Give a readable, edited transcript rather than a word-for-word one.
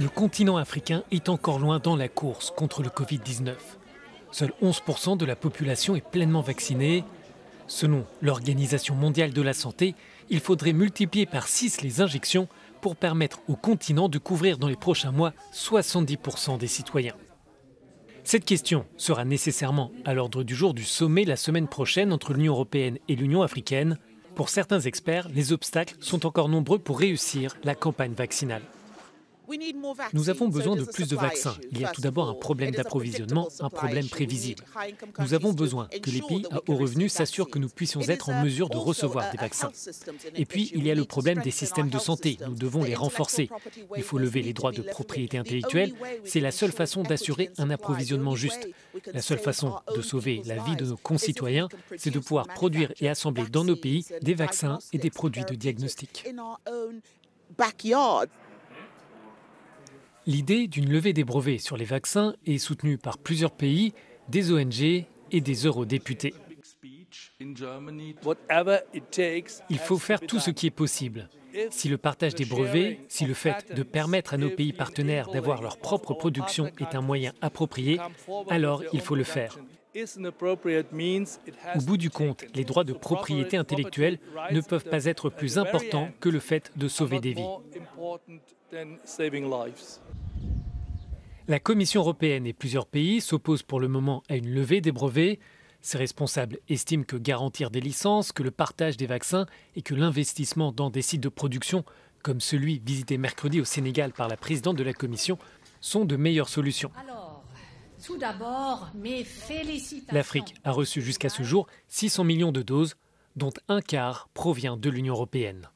Le continent africain est encore loin dans la course contre le Covid-19. Seuls 11% de la population est pleinement vaccinée. Selon l'Organisation mondiale de la santé, il faudrait multiplier par 6 les injections pour permettre au continent de couvrir dans les prochains mois 70% des citoyens. Cette question sera nécessairement à l'ordre du jour du sommet la semaine prochaine entre l'Union européenne et l'Union africaine. Pour certains experts, les obstacles sont encore nombreux pour réussir la campagne vaccinale. Nous avons besoin de plus de vaccins. Il y a tout d'abord un problème d'approvisionnement, un problème prévisible. Nous avons besoin que les pays à haut revenu s'assurent que nous puissions être en mesure de recevoir des vaccins. Et puis, il y a le problème des systèmes de santé. Nous devons les renforcer. Il faut lever les droits de propriété intellectuelle. C'est la seule façon d'assurer un approvisionnement juste. La seule façon de sauver la vie de nos concitoyens, c'est de pouvoir produire et assembler dans nos pays des vaccins et des produits de diagnostic. L'idée d'une levée des brevets sur les vaccins est soutenue par plusieurs pays, des ONG et des eurodéputés. Il faut faire tout ce qui est possible. Si le partage des brevets, si le fait de permettre à nos pays partenaires d'avoir leur propre production est un moyen approprié, alors il faut le faire. Au bout du compte, les droits de propriété intellectuelle ne peuvent pas être plus importants que le fait de sauver des vies. La Commission européenne et plusieurs pays s'opposent pour le moment à une levée des brevets. Ces responsables estiment que garantir des licences, que le partage des vaccins et que l'investissement dans des sites de production, comme celui visité mercredi au Sénégal par la présidente de la Commission, sont de meilleures solutions. Tout d'abord, mes félicitations. L'Afrique a reçu jusqu'à ce jour 600 millions de doses, dont un quart provient de l'Union européenne.